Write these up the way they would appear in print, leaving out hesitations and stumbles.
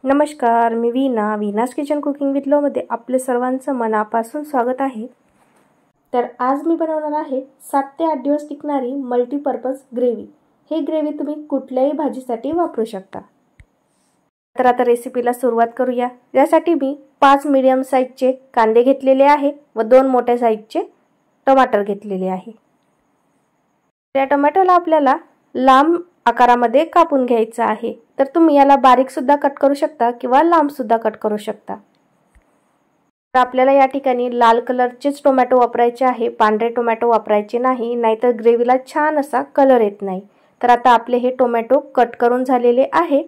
नमस्कार, मी वीनास kitchen cooking with लव मध्ये आपले सर्वांचं मनापासून स्वागत आहे। तर आज मी बनवणार आहे 7 ते 8 दिवस टिकणारी मल्टीपर्पज ग्रेव्ही। हे ग्रेव्ही तुम्ही कुठल्याही भाजीसाठी वापरू शकता। तर आता रेसिपीला सुरुवात करूया। यासाठी मी 5 मीडियम साइजचे कांदे घेतलेले आहे व 2 मोठ्या साइजचे टमाटर घेतलेले आहे। त्या टमाटोला आपल्याला लांब आकारामध्ये कापून घ्यायचा आहे। तर तुम्ही याला बारीक सुद्धा कट करू शकता किंवा लांब सुद्धा कट करू शकता। तर आपल्याला या ठिकाणी लाल कलरचेच टोमॅटो वापरायचे आहे, पांढरे टोमॅटो वापरायचे नाही, नाहीतर ग्रेव्हीला छान असा कलर येत नाही। तर आता आपले हे टोमॅटो कट करून झालेले आहे।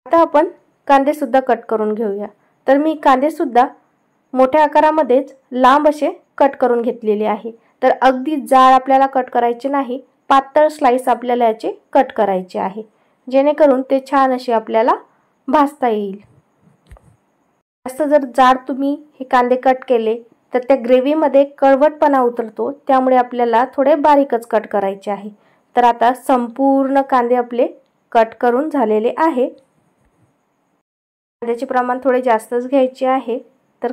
आता आपण कांदे सुद्धा कट करून घेऊया। तर मी कांदे सुद्धा मोठ्या आकारामध्येच लांब असे कट करून घेतलेले आहे। तर अगदी जाड आपल्याला कट करायचे नाही, पातळ स्लाइस आपल्याला याचे कट करायचे आहे, जेणेकरून ते छान असे आपल्याला भाजता येईल। जास्त जर जाड तुम्ही हे कांदे कट केले तर त्या ग्रेव्ही मध्ये कळवटपणा उतरतो, त्यामुळे आपल्याला थोडे बारीकच कट करायचे आहे। तर आता संपूर्ण कांदे आपले कट करून झालेले आहे। कांद्याचे प्रमाण थोडे जास्तच घ्यायचे आहे। तर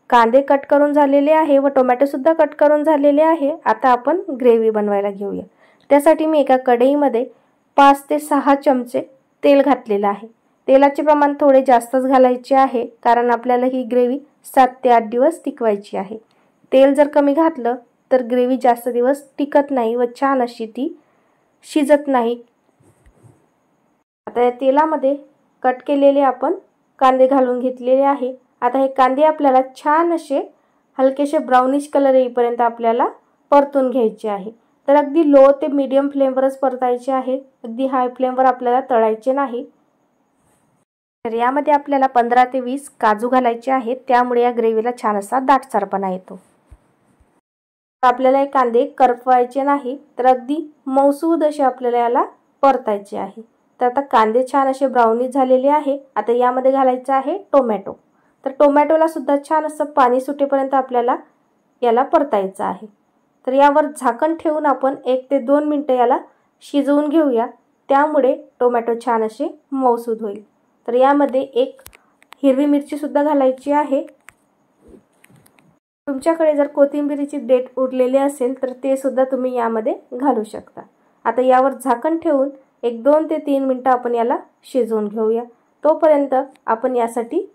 कांदे कट करून झालेले आहे व टोमॅटो सुद्धा कट करून झालेले आहे। आता आपण ग्रेव्ही बनवायला घेऊया। त्यासाठी मी एका कढईमध्ये 5 ते 6 चमचे तेल घातलेले आहे। तेलाचे प्रमाण थोडे जास्तच घालायचे आहे, कारण आपल्याला ही ग्रेव्ही 7 ते 8 दिवस टिकवायची आहे। तेल जर कमी घातलं तर ग्रेव्ही जास्त दिवस टिकत नाही व छान अशी ती शिजत नाही। आता या तेलामध्ये कट केलेले आपण कांदे घालून घेतलेले आहे। आता हे कांदे आपल्याला छान असे हलकेसे ब्राउनिश कलर येईपर्यंत आपल्याला परतून घ्यायचे आहे। तर अगदी लो ते मीडियम फ्लेमवरच परतायचे आहे, अगदी हाय फ्लेमवर आपल्याला तळायचे नाही। तर यामध्ये आपल्याला 15 ते 20 काजू घालायचे आहेत, त्यामुळे या ग्रेव्हीला छान असा दाटसरपणा येतो। आपल्याला हे कांदे करपवायचे नाही, तर अगदी मऊसूद असे आपल्याला याला परतायचे आहे। तर आता कांदे छान असे ब्राउनिश झालेले आहे। आता यामध्ये घालायचं आहे टोमॅटो। तर टोमॅटोला सुद्धा छान असं पाणी सुटेपर्यंत आपल्याला याला परतायचं आहे। तर यावर झाकण ठेवून आपण 1 ते 2 मिनिटे याला शिजवून घेऊया, त्यामुळे टोमॅटो छान असे मऊसूद होईल। तर यामध्ये एक हिरवी मिरची सुद्धा घालायची आहे। तुमच्याकडे जर कोथिंबीरीची देठ उरलेली असेल तर ते सुद्धा तुम्ही यामध्ये घालू शकता। आता यावर झाकण ठेवून 1-2 ते 3 मिनिटे आपण याला शिजवून घेऊया। तोपर्यंत आपण यासाठी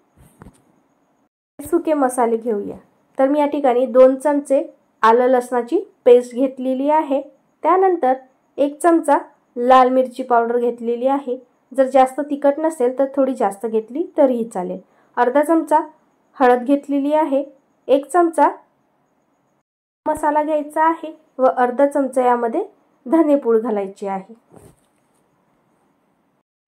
सुके मसाले घेऊया। तर मी या ठिकाणी 2 चमचे आलं लसणाची पेस्ट घेतलेली आहे। त्यानंतर 1 चमचा लाल मिरची पावडर घेतलेली आहे। जर जास्त तिखट नसेल तर थोडी जास्त घेतली तरीही चालेल। अर्धा चमचा हळद घेतलेली आहे। 1 चमचा मसाला घ्यायचा आहे व अर्धा चमचा यामध्ये धनेपूड घालायची आहे।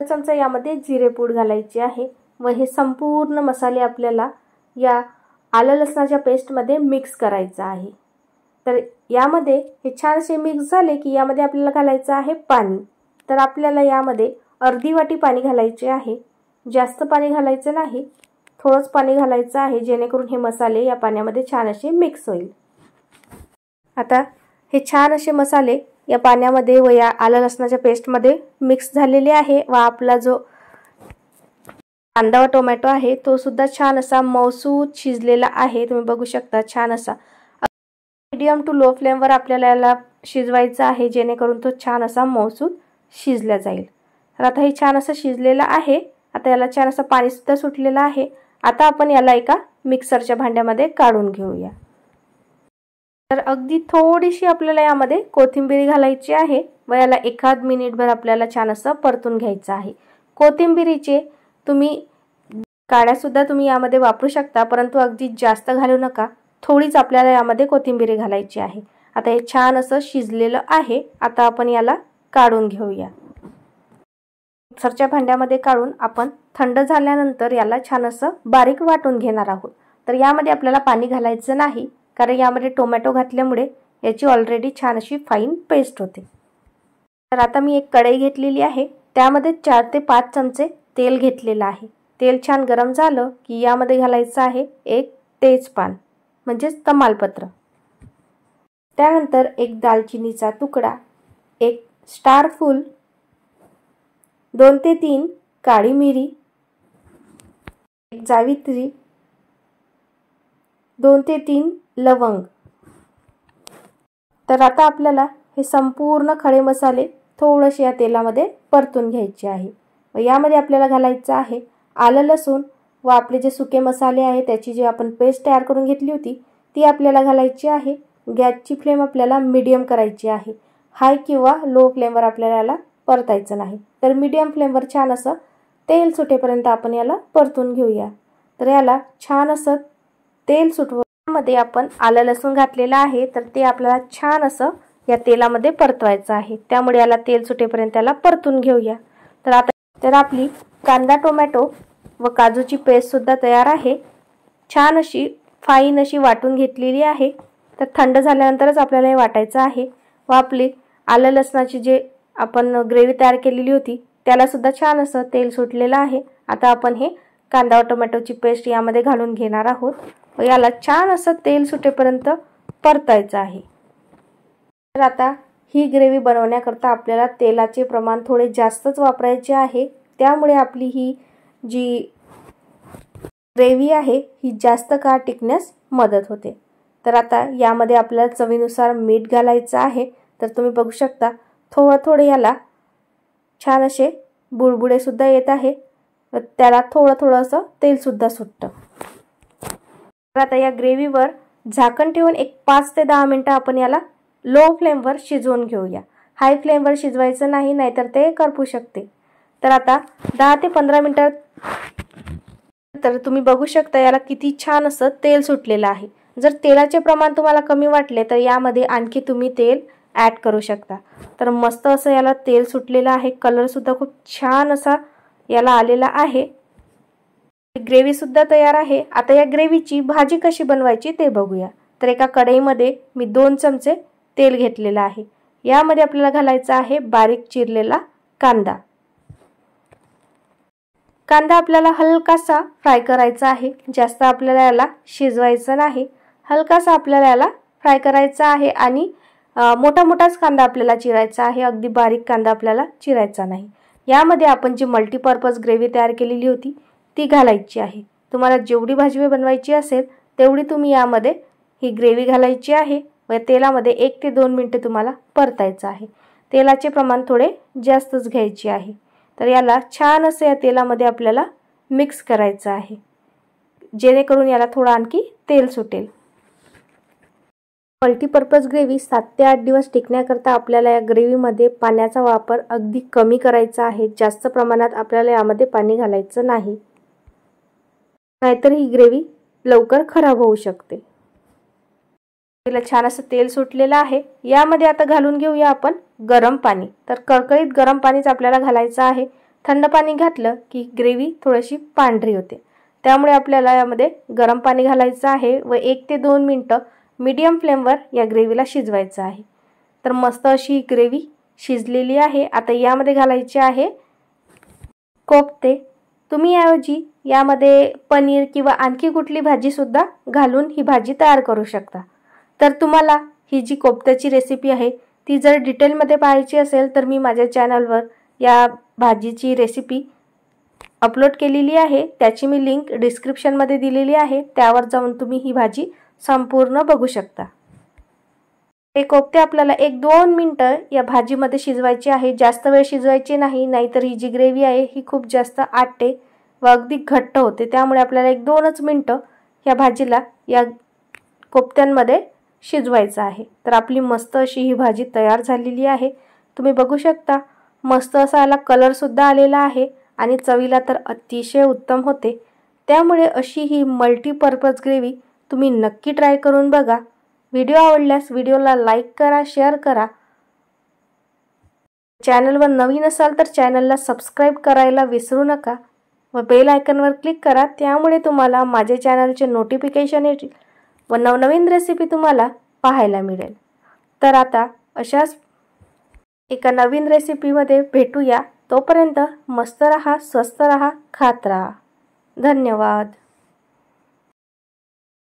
1 चमचा यामध्ये जिरेपूड घालायची आहे व हे संपूर्ण मसाले आपल्याला या आलं लसणाच्या पेस्ट मध्ये मिक्स करायचं आहे। तर यामध्ये हे छान असे मिक्स झाले की यामध्ये आपल्याला घालायचं आहे पाणी। तर आपल्याला यामध्ये अर्धी वाटी पाणी घालायचे आहे, जास्त पाणी घालायचं नाही, थोडंच पाणी घालायचं आहे, जेणेकरून हे मसाले या पाण्यामध्ये छान असे मिक्स होईल। आता हे छान असे मसाले या पाण्यामध्ये व या आलं लसणाच्या पेस्ट मध्ये मिक्स झालेले आहे व आपला जो कांदा व टोमॅटो आहे तो सुद्धा छान असा मऊसूद शिजलेला आहे। तुम्ही बघू शकता छान असा मीडियम टू लो फ्लेमवर आपल्याला याला शिजवायचा आहे, जेणेकरून तो छान असा मऊसूद शिजला जाईल। तर आता हे छान असं शिजलेलं आहे। आता याला छान असं पाणी सुद्धा सुटलेलं आहे। आता आपण याला एका मिक्सरच्या भांड्यामध्ये काढून घेऊया। तर अगदी थोडीशी आपल्याला यामध्ये कोथिंबीर घालायची आहे व याला 1 मिनिटभर आपल्याला छान असं परतून घ्यायचं आहे। कोथिंबीरीचे तुम्ही काड्या सुद्धा तुम्ही यामध्ये वापरू शकता, परंतु अगदी जास्त घालू नका, थोडीच आपल्याला यामध्ये कोथिंबीर घालायची आहे। आता हे छान असं शिजलेलं आहे। आता आपण याला काढून घेऊया। मिक्सरच्या भांड्यामध्ये काढून आपण थंड झाल्यानंतर याला छान असं बारीक वाटून घेणार आहोत। तर यामध्ये आपल्याला पाणी घालायचं नाही, कारण यामध्ये टोमॅटो घातल्यामुळे याची ऑलरेडी छान अशी फाईन पेस्ट होते। तर आता मी एक कढई घेतलेली आहे, त्यामध्ये 4 ते 5 चमचे तेल घेतलेलं आहे। तेल छान गरम झालं की यामध्ये घालायचं आहे 1 तेजपान म्हणजेच तमालपत्र, त्यानंतर 1 दालचिनीचा तुकडा, 1 स्टार फूल, 2 ते 3 काळी मिरी 1 जावित्री, 2 ते 3 लवंग। तर आता आपल्याला हे संपूर्ण खडे मसाले थोडेसे या तेलामध्ये परतून घ्यायचे आहे व यामध्ये आपल्याला घालायचं आहे आलं लसूण व आपले जे सुके मसाले आहे त्याची जी आपण पेस्ट तयार करून घेतली होती ती आपल्याला घालायची आहे। गॅसची फ्लेम आपल्याला मीडियम करायची आहे, हाय किंवा लो फ्लेमवर आपल्याला याला परतायचं नाही। तर मीडियम फ्लेमवर छान असं तेल सुटेपर्यंत आपण याला परतून घेऊया। तर याला छान असं तेल सुटवण्यामध्ये आपण आलं लसूण घातलेलं आहे, तर ते आपल्याला छान असं या तेलामध्ये परतवायचं आहे। त्यामुळे याला तेल सुटेपर्यंत त्याला परतून घेऊया। तर आपली कांदा टोमॅटो व काजूची पेस्ट सुद्धा तयार आहे। छान अशी फाईन अशी वाटून घेतलेली आहे। तर थंड झाल्यानंतरच आपल्याला हे वाटायचं आहे व आपली आलं लसणाची जे आपण ग्रेव्ही तयार केलेली होती त्याला सुद्धा छान असं तेल सुटलेलं आहे। आता आपण हे कांदा व टोमॅटोची पेस्ट यामध्ये घालून घेणार आहोत व याला छान असं तेल सुटेपर्यंत परतायचं आहे। तर आता ही ग्रेव्ही बनवण्याकरता आपल्याला तेलाचे प्रमाण थोडे जास्तच वापरायचे आहे। त्यामुळे आपली ही जी ग्रेव्ही आहे ही जास्त काळ टिकण्यास मदत होते। तर आता यामध्ये आपल्याला चवीनुसार मीठ घालायचं आहे। तर तुम्ही बघू शकता थोडे याला छान असे बुडबुडे सुद्धा येत आहे व त्याला थोडं असं तेल सुद्धा सुटतं। तर आता या ग्रेव्हीवर झाकण ठेवून एक 5 ते 10 मिनिटं आपण याला लो फ्लेमवर शिजवून घेऊया। हाय फ्लेमवर शिजवायचं नाही, नाहीतर ते करपू शकते। तर आता 10 ते 15 मिनिटात तर तुम्ही बघू शकता याला किती छान असं तेल सुटलेलं आहे। जर तेलाचे प्रमाण तुम्हाला कमी वाटले तर यामध्ये आणखी तुम्ही तेल ॲड करू शकता। तर मस्त असं याला तेल सुटलेलं आहे, कलर सुद्धा खूप छान असा याला आलेला आहे। ग्रेव्ही सुद्धा तयार आहे। आता या ग्रेव्हीची भाजी कशी बनवायची ते बघूया। तर एका कढईमध्ये मी 2 चमचे तेल घेतलेलं आहे। यामध्ये आपल्याला घालायचा आहे बारीक चिरलेला कांदा। कांदा आपल्याला हलकासा फ्राय करायचा आहे, जास्त आपल्याला याला शिजवायचं नाही। हलकासा आपल्याला याला फ्राय करायचा आहे आणि मोठाच कांदा आपल्याला चिरायचा आहे, अगदी बारीक कांदा आपल्याला चिरायचा नाही। यामध्ये आपण जी मल्टीपर्पज ग्रेव्ही तयार केलेली होती ती घालायची आहे। तुम्हाला जेवढी भाजी बनवायची असेल तेवढी तुम्ही यामध्ये ही ग्रेव्ही घालायची आहे व तेलामध्ये 1 ते 2 मिनिटे तुम्हाला परतायचं आहे। तेलाचे प्रमाण थोडे जास्तच घ्यायचे आहे। तर याला छान असं या तेलामध्ये आपल्याला मिक्स करायचं आहे, जेणेकरून याला थोडं आणखी तेल सुटेल। मल्टीपर्पज ग्रेव्ही 7 ते 8 दिवस टिकण्याकरता आपल्याला या ग्रेव्हीमध्ये पाण्याचा वापर अगदी कमी करायचा आहे। जास्त प्रमाणात आपल्याला यामध्ये पाणी घालायचं नाही, नाहीतर ही ग्रेव्ही लवकर खराब होऊ शकते। याला छान असं तेल सुटलेलं आहे। यामध्ये आता घालून घेऊया आपण गरम पाणी। तर कळकळीत गरम पाणीच आपल्याला घालायचं आहे। थंड पाणी घातलं की ग्रेव्ही थोडीशी पांढरी होते, त्यामुळे आपल्याला यामध्ये गरम पाणी घालायचं आहे व 1 ते 2 मिनिटं मीडियम फ्लेमवर या ग्रेव्हीला शिजवायचं आहे। तर मस्त अशी ग्रेव्ही शिजलेली आहे। आता यामध्ये घालायचे आहे कोफ्ते। तुम्ही याऐवजी यामध्ये पनीर किंवा आणखी कुठली भाजी सुद्धा घालून ही भाजी तयार करू शकता। तर तुम्हाला ही जी कोफ्त्याची रेसिपी आहे ती जर डिटेलमध्ये पाहायची असेल तर मी माझ्या चॅनलवर या भाजीची रेसिपी अपलोड केलेली आहे, त्याची मी लिंक डिस्क्रिप्शनमध्ये दिलेली आहे, त्यावर जाऊन तुम्ही ही भाजी संपूर्ण बघू शकता। हे कोफ्ते आपल्याला 1-2 मिनिटं या भाजीमध्ये शिजवायचे आहे, जास्त वेळ शिजवायचे नाही, नाहीतर ही जी ग्रेव्ही आहे ही खूप जास्त आटते व अगदी घट्ट होते। त्यामुळे आपल्याला 1-2च मिनिटं या भाजीला या कोफ्त्यांमध्ये शिजवायचं आहे। तर आपली मस्त अशी ही भाजी तयार झालेली आहे। तुम्ही बघू शकता मस्त असा याला कलर सुद्धा आलेला आहे आणि चवीला तर अतिशय उत्तम होते। त्यामुळे अशी ही मल्टीपर्पज ग्रेव्ही तुम्ही नक्की ट्राय करून बघा। व्हिडिओ आवडल्यास व्हिडिओला लाईक करा, शेअर करा। चॅनलवर नवीन असाल तर चॅनलला सबस्क्राईब करायला विसरू नका व बेल आयकॉनवर क्लिक करा, त्यामुळे तुम्हाला माझे चॅनलचे नोटिफिकेशन येतील व नवनवीन रेसिपी तुम्हाला पाहायला मिळेल। तर आता अशाच एका नवीन रेसिपीमध्ये भेटूया। तोपर्यंत मस्त रहा, स्वस्त रहा, खात रहा। धन्यवाद।